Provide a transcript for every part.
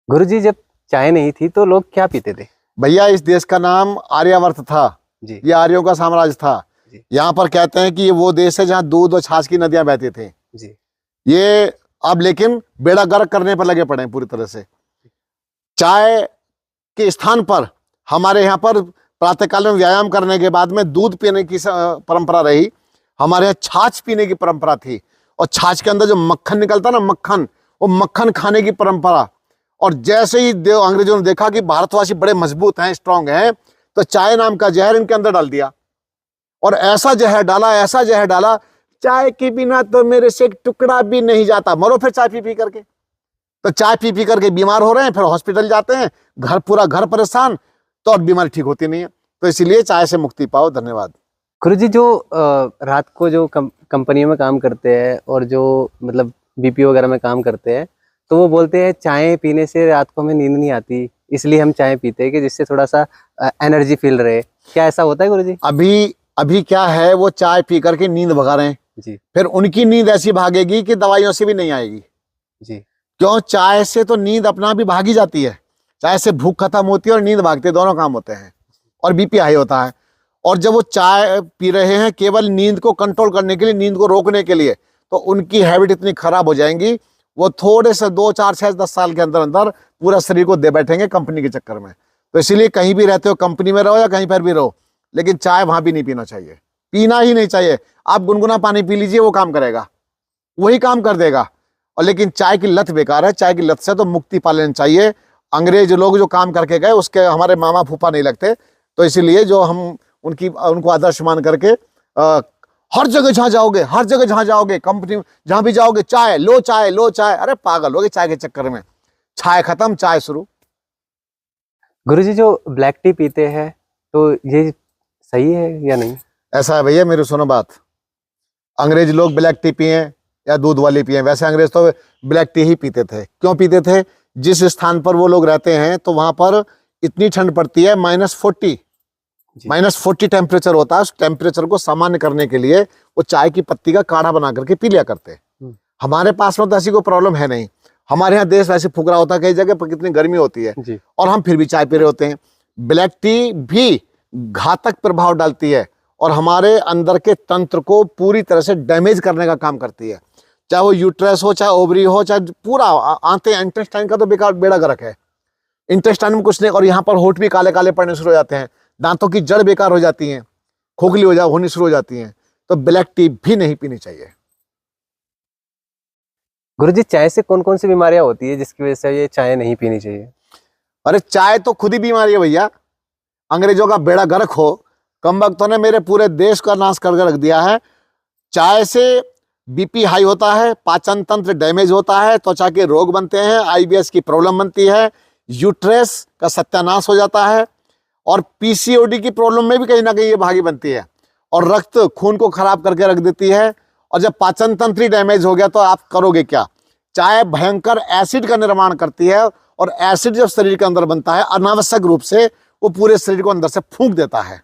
गुरुजी, जब चाय नहीं थी तो लोग क्या पीते थे? भैया इस देश का नाम आर्यावर्त था। जी। ये आर्यों का साम्राज्य था। जी। यहाँ पर कहते हैं कि ये वो देश है जहाँ दूध और छाछ की नदियां बहती थी। जी। ये अब लेकिन बेड़ा गर्क करने पर लगे पड़े हैं पूरी तरह से। चाय के स्थान पर हमारे यहाँ पर प्रातःकाल में व्यायाम करने के बाद में दूध पीने की परंपरा रही। हमारे यहाँ छाछ पीने की परंपरा थी, और छाछ के अंदर जो मक्खन निकलता ना, मक्खन, वो मक्खन खाने की परंपरा। और जैसे ही अंग्रेजों ने देखा कि भारतवासी बड़े मजबूत हैं, स्ट्रांग हैं, तो चाय नाम का जहर इनके अंदर डाल दिया। और ऐसा जहर डाला, ऐसा जहर डाला, चाय के बिना तो मेरे से एक टुकड़ा भी नहीं जाता। मरो फिर चाय पी पी करके। तो चाय पी पी करके बीमार हो रहे हैं, फिर हॉस्पिटल जाते हैं, पूरा घर परेशान, तो और बीमारी ठीक होती नहीं है। तो इसीलिए चाय से मुक्ति पाओ। धन्यवाद। गुरुजी, जो रात को जो कंपनियों में काम करते हैं और जो मतलब बीपीओ वगैरह में काम करते हैं, तो वो बोलते हैं चाय पीने से रात को हमें नींद नहीं आती, इसलिए हम चाय पीते हैं कि जिससे थोड़ा सा एनर्जी फील रहे। क्या ऐसा होता है गुरुजी? अभी क्या है, वो चाय पी करके नींद भगा रहे हैं जी। फिर उनकी नींद ऐसी भागेगी कि दवाइयों से भी नहीं आएगी। जी। क्यों? चाय से तो नींद अपना भी भागी जाती है। चाय से भूख खत्म होती है और नींद भागती है, दोनों काम होते हैं, और बीपी हाई होता है। और जब वो चाय पी रहे हैं केवल नींद को कंट्रोल करने के लिए, नींद को रोकने के लिए, तो उनकी हैबिट इतनी खराब हो जाएंगी, वो थोड़े से 2 4 6 10 साल के अंदर अंदर पूरा शरीर को दे बैठेंगे कंपनी के चक्कर में। तो इसीलिए कहीं भी रहते हो, कंपनी में रहो या कहीं पर भी रहो, लेकिन चाय वहां भी नहीं पीना चाहिए, पीना ही नहीं चाहिए। आप गुनगुना पानी पी लीजिए, वो काम करेगा, वही काम कर देगा। और लेकिन चाय की लत बेकार है। चाय की लत से तो मुक्ति पा लेनी चाहिए। अंग्रेज लोग जो काम करके गए उसके हमारे मामा फूफा नहीं लगते। तो इसीलिए जो हम उनको आदर्श मान करके हर जगह जहां जाओगे, हर जगह जहां जाओगे, कंपनी जहां भी जाओगे, चाय लो, चाय लो, चाय। अरे पागल हो गए चाय के चक्कर में। चाय खत्म, चाय शुरू। गुरुजी, जो ब्लैक टी पीते हैं तो ये सही है या नहीं? ऐसा है भैया, मेरी सुनो बात। अंग्रेज लोग ब्लैक टी पिए या दूध वाली पिए, वैसे अंग्रेज तो ब्लैक टी ही पीते थे। क्यों पीते थे? जिस स्थान पर वो लोग रहते हैं तो वहां पर इतनी ठंड पड़ती है, -40 टेम्परेचर होता है। उस टेम्परेचर को सामान्य करने के लिए वो चाय की पत्ती का काढ़ा बना करके पी लिया करते हैं। हमारे पास में तो ऐसी कोई प्रॉब्लम है नहीं। हमारे यहाँ देश वैसे फुकरा होता है, कई जगह पर कितनी गर्मी होती है जी। और हम फिर भी चाय पी रहे होते हैं। ब्लैक टी भी घातक प्रभाव डालती है और हमारे अंदर के तंत्र को पूरी तरह से डैमेज करने का काम करती है। चाहे वो यूट्रस हो, चाहे ओवरी हो, चाहे पूरा आंतें, इंटेस्टाइन का तो बेकार बेड़ा गर्क है। इंटेस्टाइन में कुछ नहीं, और यहाँ पर होठ भी काले काले पड़ने शुरू हो जाते हैं, दांतों की जड़ बेकार हो जाती हैं, खोखली होनी शुरू हो जाती हैं। तो ब्लैक टी भी नहीं पीनी चाहिए। गुरुजी, चाय से कौन कौन सी बीमारियां होती है जिसकी वजह से ये चाय नहीं पीनी चाहिए? अरे चाय तो खुद ही बीमारी है भैया। अंग्रेजों का बेड़ा गर्क हो, कम वक्तों ने मेरे पूरे देश का नाश करके रख दिया है। चाय से बीपी हाई होता है, पाचन तंत्र डैमेज होता है, त्वचा के रोग बनते हैं, आईबीएस की प्रॉब्लम बनती है, यूट्रस का सत्यानाश हो जाता है, और पीसीओडी की प्रॉब्लम में भी कहीं ना कहीं ये भागी बनती है, और रक्त खून को खराब करके रख देती है। और जब पाचन तंत्र ही डैमेज हो गया तो आप करोगे क्या? चाय भयंकर एसिड का निर्माण करती है, और एसिड जब शरीर के अंदर बनता है अनावश्यक रूप से वो पूरे शरीर को अंदर से फूंक देता है।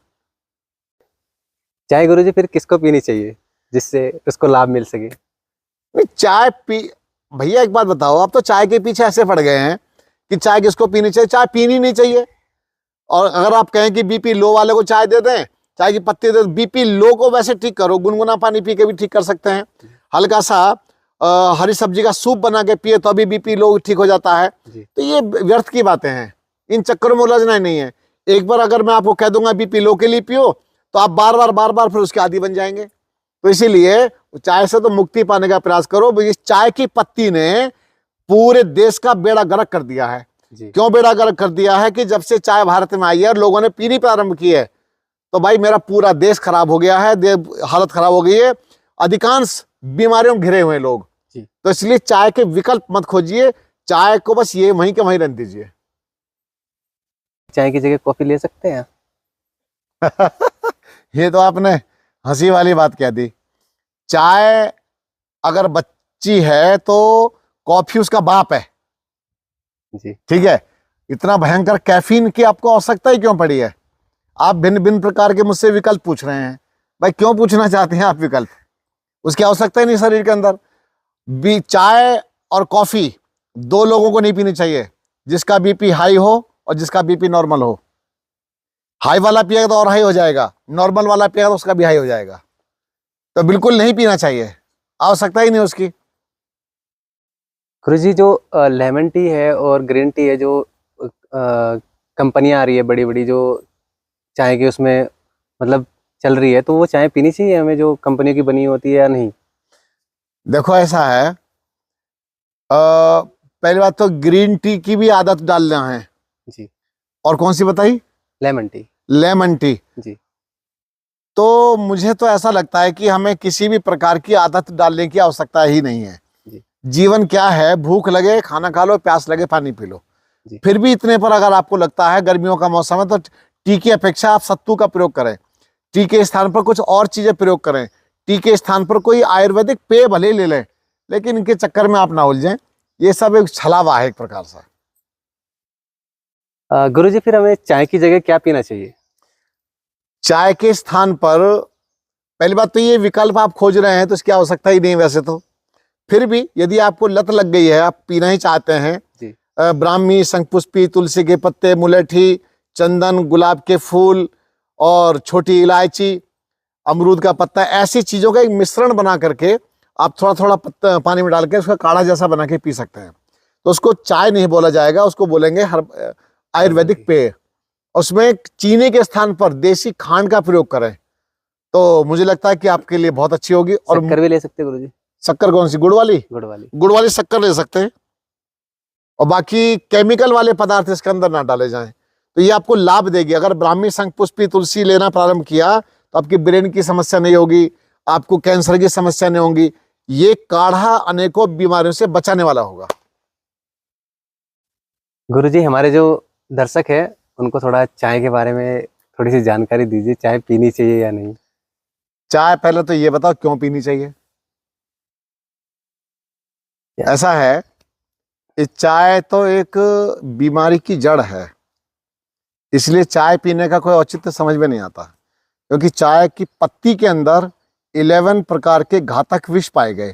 चाय गुरुजी फिर किसको पीनी चाहिए जिससे उसको लाभ मिल सके? चाय पी भैया एक बात बताओ, आप तो चाय के पीछे ऐसे पड़ गए हैं कि चाय किसको पीनी चाहिए। चाय पीनी नहीं चाहिए। और अगर आप कहें कि बीपी लो वाले को चाय दे दें, चाय की पत्ती दे, बीपी लो को वैसे ठीक करो, गुनगुना पानी पी के भी ठीक कर सकते हैं। हल्का सा हरी सब्जी का सूप बना के पिए तो अभी बीपी लो ठीक हो जाता है। तो ये व्यर्थ की बातें हैं, इन चक्करों में उलझना ही नहीं है। एक बार अगर मैं आपको कह दूंगा बीपी लो के लिए पियो, तो आप बार बार फिर उसके आदी बन जाएंगे। तो इसीलिए चाय से तो मुक्ति पाने का प्रयास करो। इस चाय की पत्ती ने पूरे देश का बेड़ा गर्क कर दिया है। क्यों बेड़ा गर्क कर दिया है? कि जब से चाय भारत में आई है और लोगों ने पीनी प्रारंभ की है, तो भाई मेरा पूरा देश खराब हो गया है, हालत खराब हो गई है, अधिकांश बीमारियों में घिरे हुए लोग। तो इसलिए चाय के विकल्प मत खोजिए, चाय को बस ये वहीं के वहीं रख दीजिए। चाय की जगह कॉफी ले सकते हैं? ये तो आपने हंसी वाली बात कह दी। चाय अगर बच्ची है तो कॉफी उसका बाप है जी। ठीक है। इतना भयंकर कैफीन की आपको आवश्यकता ही क्यों पड़ी है? आप भिन्न भिन्न प्रकार के मुझसे विकल्प पूछ रहे हैं। भाई क्यों पूछना चाहते हैं आप विकल्प? उसकी आवश्यकता ही नहीं शरीर के अंदर। चाय और कॉफी दो लोगों को नहीं पीनी चाहिए, जिसका बीपी हाई हो और जिसका बीपी नॉर्मल हो। हाई वाला पिएगा तो और हाई हो जाएगा, नॉर्मल वाला पिएगा तो उसका भी हाई हो जाएगा। तो बिल्कुल नहीं पीना चाहिए, आवश्यकता ही नहीं उसकी। गुरुजी जो लेमन टी है और ग्रीन टी है, जो कंपनियां आ रही है बड़ी बड़ी जो चाय की उसमें मतलब चल रही है, तो वो चाय पीनी चाहिए हमें जो कंपनी की बनी होती है या नहीं? देखो ऐसा है, पहली बात तो ग्रीन टी की भी आदत डालना है जी। और कौन सी बताई? Lemon tea. Lemon tea. जी। तो मुझे तो ऐसा लगता है कि हमें किसी भी प्रकार की आदत डालने की आवश्यकता ही नहीं है। जी। जीवन क्या है, भूख लगे खाना खा लो, प्यास लगे पानी पी लो। जी। फिर भी इतने पर अगर आपको लगता है गर्मियों का मौसम है तो टी की अपेक्षा आप सत्तू का प्रयोग करें, टी के स्थान पर कुछ और चीजें प्रयोग करें, टी के स्थान पर कोई आयुर्वेदिक पेय भले ही ले लें, लेकिन इनके चक्कर में आप ना उलझें। ये सब एक छलावा है एक प्रकार से। गुरुजी फिर हमें चाय की जगह क्या पीना चाहिए? चाय के स्थान पर पहली बात तो ये विकल्प आप खोज रहे हैं तो इसकी आवश्यकता ही नहीं वैसे तो। फिर भी यदि आपको लत लग गई है, आप पीना ही चाहते हैं, जी। ब्राह्मी, शंखपुष्पी, तुलसी के पत्ते, मुलेठी, चंदन, गुलाब के फूल और छोटी इलायची, अमरूद का पत्ता, ऐसी चीजों का एक मिश्रण बना करके आप थोड़ा थोड़ा पत्ता पानी में डाल के उसका काढ़ा जैसा बना के पी सकते हैं। तो उसको चाय नहीं बोला जाएगा, उसको बोलेंगे आयुर्वेदिक पेय। उसमें चीनी के स्थान पर देसी खांड का प्रयोग करें तो मुझे लगता है कि आपके लिए बहुत अच्छी होगी। और शक्कर भी ले सकते हैं गुरुजी? शक्कर कौन सी? गुड़ वाली? गुड़ वाली। गुड़ वाली शक्कर ले सकते हैं, और बाकी केमिकल वाले पदार्थ इसके अंदर ना डाले जाएं, तो ये आपको लाभ देगी। अगर ब्राह्मी, शंखपुष्पी, तुलसी लेना प्रारंभ किया तो आपकी ब्रेन की समस्या नहीं होगी, आपको कैंसर की समस्या नहीं होगी। ये काढ़ा अनेकों बीमारियों से बचाने वाला होगा। गुरुजी हमारे जो दर्शक है उनको थोड़ा चाय के बारे में थोड़ी सी जानकारी दीजिए, चाय पीनी चाहिए या नहीं? चाय पहले तो ये बताओ क्यों पीनी चाहिए? ऐसा है, इस चाय तो एक बीमारी की जड़ है, इसलिए चाय पीने का कोई औचित्य समझ में नहीं आता। क्योंकि चाय की पत्ती के अंदर 11 प्रकार के घातक विष पाए गए।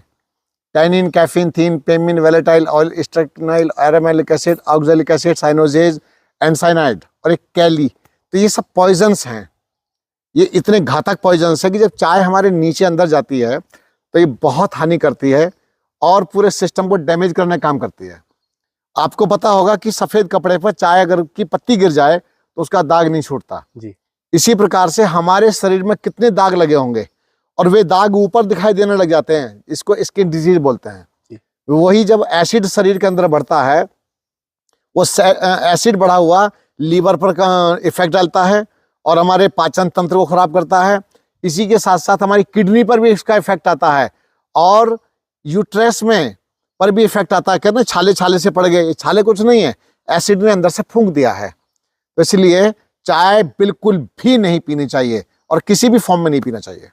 टैनिन, कैफीन, थीन, पेमिन, volatile oil, strychnine, aromatic acid, oxalic acid, cyanogens and cyanide और एक कैली। तो ये सब पॉइजन्स हैं। ये इतने घातक पॉइजन्स है कि जब चाय हमारे नीचे अंदर जाती है तो ये बहुत हानि करती है और पूरे सिस्टम को डैमेज करने का काम करती है। आपको पता होगा कि सफेद कपड़े पर चाय अगर की पत्ती गिर जाए तो उसका दाग नहीं छूटता। जी। इसी प्रकार से हमारे शरीर में कितने दाग लगे होंगे और वे दाग ऊपर दिखाई देने लग जाते हैं, इसको स्किन डिजीज बोलते हैं। वही जब एसिड शरीर के अंदर बढ़ता है, वो एसिड बढ़ा हुआ लीवर पर इफेक्ट डालता है और हमारे पाचन तंत्र को खराब करता है। इसी के साथ साथ हमारी किडनी पर भी इसका इफेक्ट आता है और यूट्रस में पर भी इफेक्ट आता है। कहते हैं छाले छाले से पड़ गए, छाले कुछ नहीं है, एसिड ने अंदर से फूंक दिया है। तो इसलिए चाय बिल्कुल भी नहीं पीनी चाहिए और किसी भी फॉर्म में नहीं पीना चाहिए।